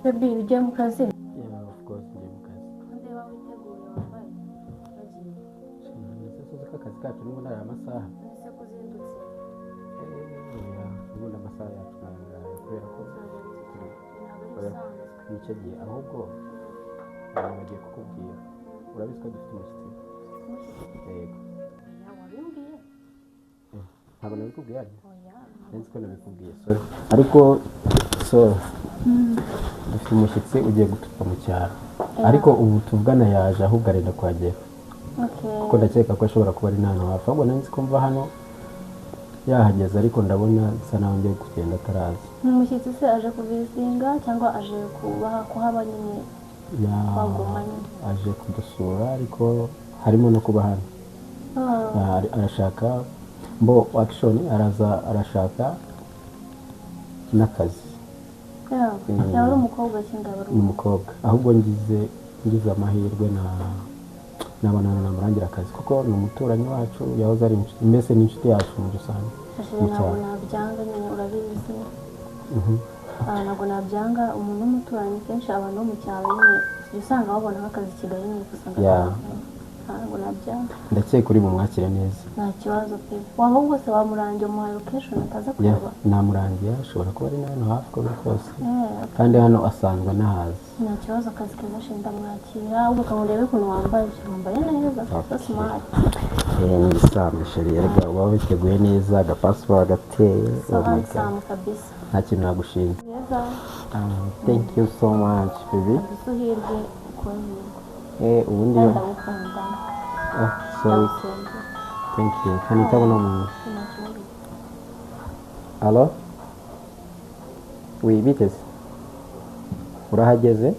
Baby, ujya mu kazi? Yeah, of course, njye mu kazi. Ndeba witeguye wambaye. Bagiye. Ese uzi ko akazi kacu n'ubundi ari amasaha? Ese kuzindutse. Ubundi amasaha yacu ntabwo kubera ko nicyo gihe ahubwo bagiye kukubwira. Urabizi ko dufite umushyitsi? Yego. Wabimbwiye? Ntabwo nabikubwiye ariko? Oya. Nzi ko nabikubwiye. Ariko dufite umushyitsi ugiye guturuka mu cyaro. Ariko ubu tuvugana yaje ahubwo arenda kuhagera. Kuko ndakeka ko ashobora kuba ari n'ahantu hafi. Ahubwo nanjye ko mva hano yahageze ariko ndabona bisa naho ngiye kugenda ataraza. Umushyitsi se aje kuvisinga cyangwa aje kuhaba nyine? Aje kudusura ariko harimo no kuba hano. Arashaka arashaka n'akazi. Yaba ari umukobwa cyangwa ari umukobwa? Ahubwo ngize amahirwe nabonana namurangira akazi kuko ni umuturanyi wacu yahoze ari mbese n'inshuti yacu muri rusange. Ntabwo nabyanga nyine urabizi. Ntabwo nabyanga umuntu w'umuturanyi kenshi abantu bo mu cyaro nyine usanga babona nk'akazi Kigali nyine usanga ntabwo nabyanga. Ndakeka uri bumwakire neza. Nta kibazo pe. Waba wose wamurangiye umuhaye location ataza kureba? Namurangiye ashobora kuba ari hano hafi uko biri kose kandi hano asanzwe anahazi. Nta kibazo akazi keza shenda mwakira ahubwo ukamurebe ukuntu wambaye neza so smart. Ni isambu sheri erega uba witeguye neza agapasiporo agateye Samu kabisa. nta kintu nagushinga. Thank you so much baby. Dusuhirwe ukuntu. Ubundi yo sorry. Thank you. Kanitabona umuntu. Allo? Oui, biteze. Urahageze?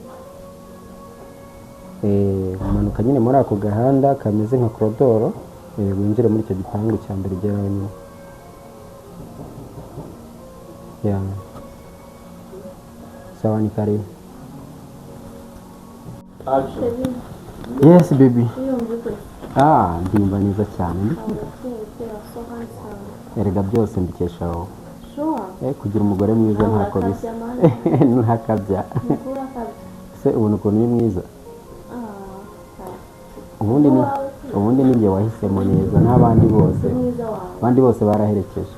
Umanuka nyine muri ako gahanda kameze nka korodoro, winjire muri icyo gipangu cya mbere ugera nyine. Sawa ni karibu. Yes baby. Ndimba neza cyane. Erega byose mbikesha wowe. Kugira umugore mwiza ntako bisa. Ntakabya. Se ubona ukuntu uri mwiza. Ubundi ninjye wahisemo neza n'abandi bose baraherekeje.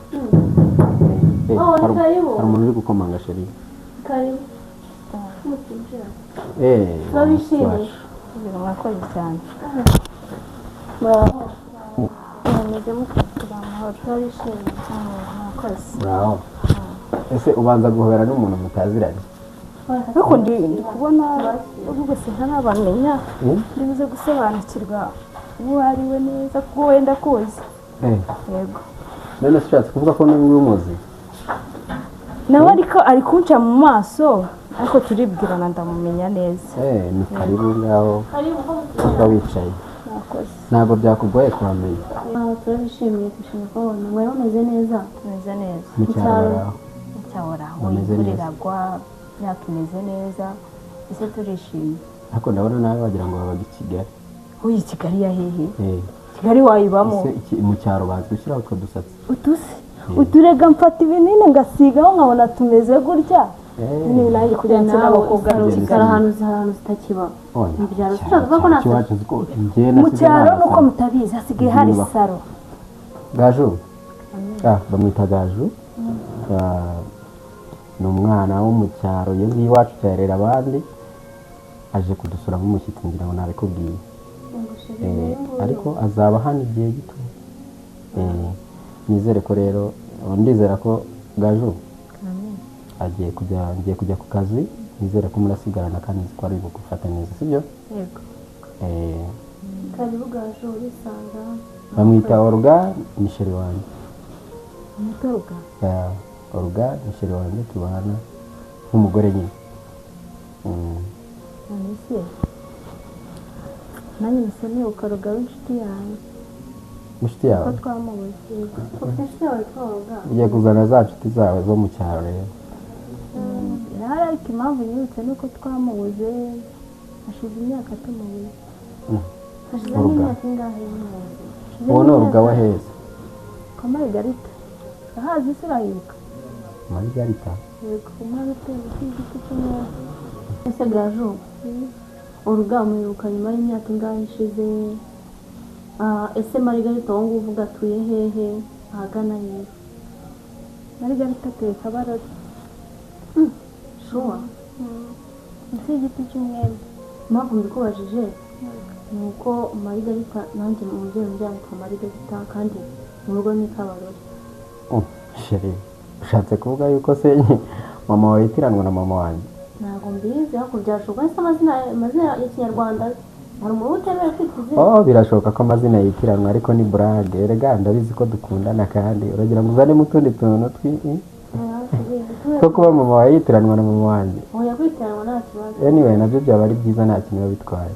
Hari umuntu uri gukomanga sheri. Karibu. Turabishimiye. Murakoze cyane. Meze mukatira amahoro. Turabishimiye cyane murakoze. Bravo. Ese ubanza guhobera n'umuntu mutaziranye? Ariko ndi kubona ubwo se ntanabamenya. Ndibuze gusobanukirwa uwo ari we neza kuko wenda kuzi. Yego. None shatse kuvuga ko n'ubu umuzi? Nawe ari kunca mu maso ariko turibwirana ndamumenya neza. Ni karibu ngaho. Uba wicaye. Ntabwo byakugoye kuhamenya. Turabishimiye gushimira ko mwe bameze neza. Tumeze neza. Mu cyaro wiragwa myaka imeze neza. Ese turishimye. Ariko ndabona nawe wagira ngo wabaga i Kigali. Uyi Kigali ya hehe? Kigali wayibamo. Mu cyaro bazi gushyiraho utwo dusatsi. Utusi. Uturega mfata ibinini ngasigaho nkabona tumeze gutya. Ni nayo kugira ngo n'abakobwa n'ikigara ahantu zitakiba. Ibyaro ushaka ko natwe. Mu cyaro nuko mutabizi hasigaye hari saro. Gaju. Bamwita Gaju. Ni umwana wo mu cyaro iyo ngiyo iwacu cyarera abandi aje kudusura nk'umushyitsi ngira ngo nabikubwiye. Ariko azaba hano igihe gito. Nizere ko rero ndizera ko Gaju ngiye kujya ku kazi. Nizere ko murasigarana kandi ko ari gufata neza sibyo? Yego. Karibu Gaju urisanga. Bamwita Olga ni sheri wanjye. Mutoruka. Olga ni sheri wanjye tubana nk'umugore nyine. Nise. Nanjye nisoni ukaruga w'inshuti yanjye. Inshuti yawe? Ko twamubuze. Inshuti yawe twoga. Ugiye kuzana za nshuti zawe zo mu cyaro rero. Ariko impamvu nyibutse nuko twamubuze hashize imyaka tumubuze. Hashize imyaka ingahe y'umuzi. Uwo ni Olga wa heza? Kwa Margarita. Ahazi sirayibuka. Margarita? Yego, Margarita igiti cy'umwezi. ese Gaju urugamba mwiruka nyuma y'imyaka ingahe ishize ese Margarita wowe uvuga atuye hehe ahagana hehe Margarita atuye Kabarore shuwa munsi y'igiti cy'umwembe impamvu mbikubajije ni uko Margarita nanjye umubyeyi umbyara yitwa Margarita kandi mu rugo ni Kabarore sheri ushatse kuvuga yuko se mama wawe yitiranwa na mama wanjye ntabwo mbizi ariko byashoboka ese amazina ya kinyarwanda hari umuntu utemewe kwita izina birashoboka ko amazina yitiranwa ariko ni burage erega ndabizi ko dukundana kandi uragira ngo uzanemo utundi tuntu ko kuba mama wawe yitiranwa na mama wanjye oya kwitiranwa nta kibazo anyway nabyo byaba ari byiza nta kintu biba bitwaye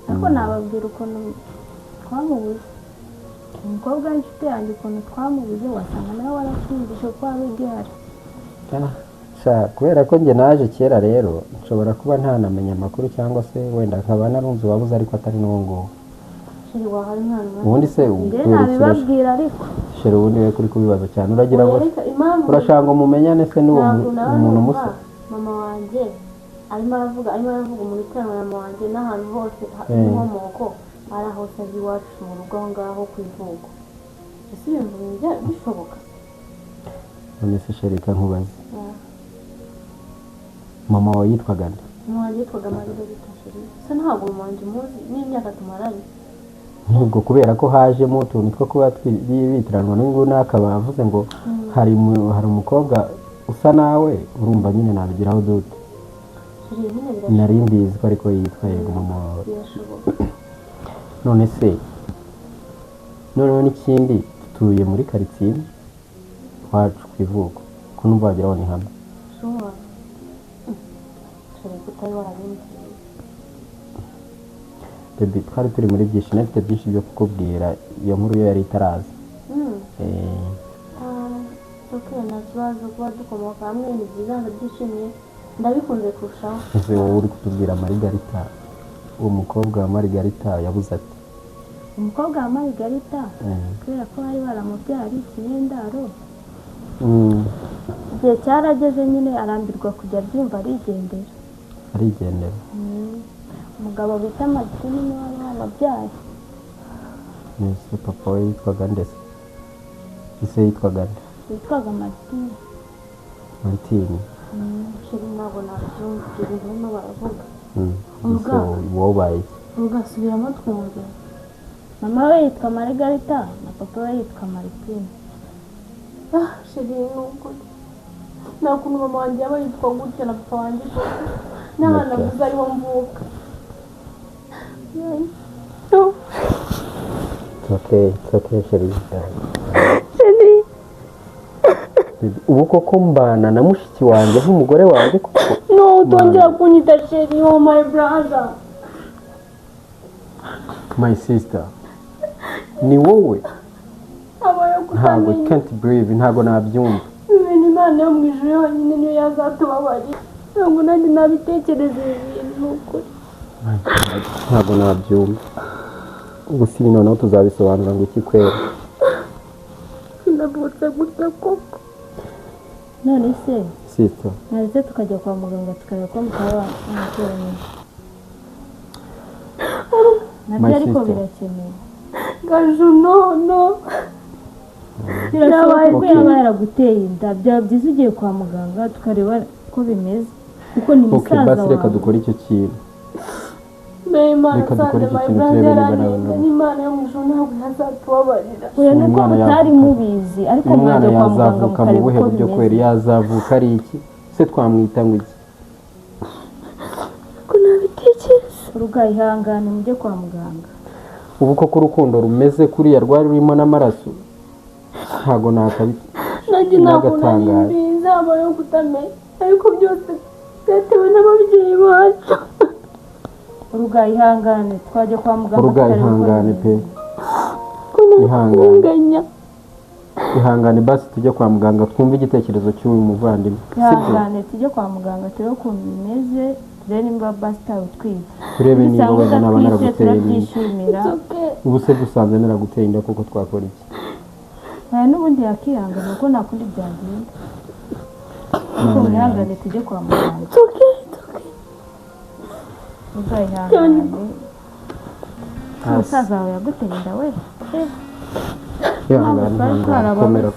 ariko nababwira ukuntu twamubuze umukobwa w'inshuti yanjye ukuntu twamubuze wasanga nawe waratwumvise ko wari ugihari kubera ko njye naje kera rero nshobora kuba ntanamenya amakuru cyangwa se wenda nkaba narunze uwabuze ariko atari n'uwo nguwo ubundi se nabibabwira ariko sheri ubundi we kuri kubibaza cyane uragira ngo urashaka ngo mumenyane se n'uwo umuntu musa mama wanjye arimo aravuga umuntu iteranwa na mama wanjye n'ahantu hose inkomoko ari hose azi iwacu mu rugo aho ngaho ku ivuko ese ibintu bijya bishoboka none se sheri reka nkubaze mama wawe yitwaga nde mama wanjye yitwaga Margarita sheri se ntabwo mama wanjye muzi n'imyaka tumaranye nubwo kubera ko hajemo utuntu two kuba bitiranwa n'ubu n'akaba avuze ngo hari umukobwa usa nawe urumva nyine nabigiraho dute nari mbizi ko ariko yitwa yego mama wawe none se noneho n'ikindi dutuye muri karitsiye wacu ku ivuko ko numva wageraho ni hamwe baby twari turi muri byinshi nafite byinshi byo kukubwira iyo nkuru yo yari itaraza nta kibazo kuba dukomoka hamwe ni byiza ndabyishimiye ndabikunze kurushaho ese wowe uri kutubwira Margarita uwo mukobwa wa Margarita yabuze ati umukobwa wa Margarita kubera ko bari baramubyaye ari ikinyendaro igihe cyarageze nyine arambirwa kujya abyumva arigendera umugabo bita Martine niwe wari wamubyaye ese papa we yitwaga nde se ise yitwaga nde yitwaga Martine sheri ntabwo nabyumva ibyo bintu barimo baravuga wowe ugasubiramo twumve mama we yitwa Margarita na papa we yitwa Martine sheri n'ubwo nta kuntu mama wanjye yaba yitwa gutya na papa wanjye n'abana buze ariho mvuka It's okay sheri ubu koko mbana na mushiki wanjye nk'umugore wanjye koko no utongera kunyita sheri oh my brother my sister ni wowe ntabwo can't believe ntabwo nabyumva ibintu Imana yo mu ijuru yonyine niyo yazatubabarira ntabwo nanjye nabitekereza ibintu n'ukuri ntabwo nabyumva gusa ibi noneho tuzabisobanura ngo iki kwera ndavutse gutya koko none se sister naretse tukajya kwa muganga tukareba ko mukaba umuturanyi nabyo ariko birakenewe Gaju no birashoboka ko yaba yaraguteye inda byaba byiza ugiye kwa muganga tukareba ko bimeze kuko ni musaza wawe basi reka dukore icyo kintu reka dukore icyo kintu turebe niba n'Imana yo mu ijuru ntabwo yazatubabarira oya nuko mutari mubizi ariko mwajya kwa muganga mukareba uko buryo kwera yazavuka ari iki se twamwita ngo iki ko nabitekereza urugaye ihangane mujye kwa muganga ubu koko urukundo rumeze kuriya rwari rurimo n'amaraso ntabwo nanjye ntabwo mbizi habayeho kutamenya ariko byose byatewe n'ababyeyi bacu urugaye ihangane twajya kwa muganga urugaye ihangane pe ihangane basi tujye kwa muganga twumve igitekerezo cy'uyu muvandimwe ihangane tujye kwa muganga turebe ukuntu bimeze turebe nimba basi utwite turebe niba wenda naba naraguteye turabyishimira ubu se dusanze naraguteye inda kuko twakora iki n'ubundi yakihangana kuko nta kundi byagenda ariko mwihangane tujye kwa muganga uzayihangane umusaza wawe yaguteye inda we komera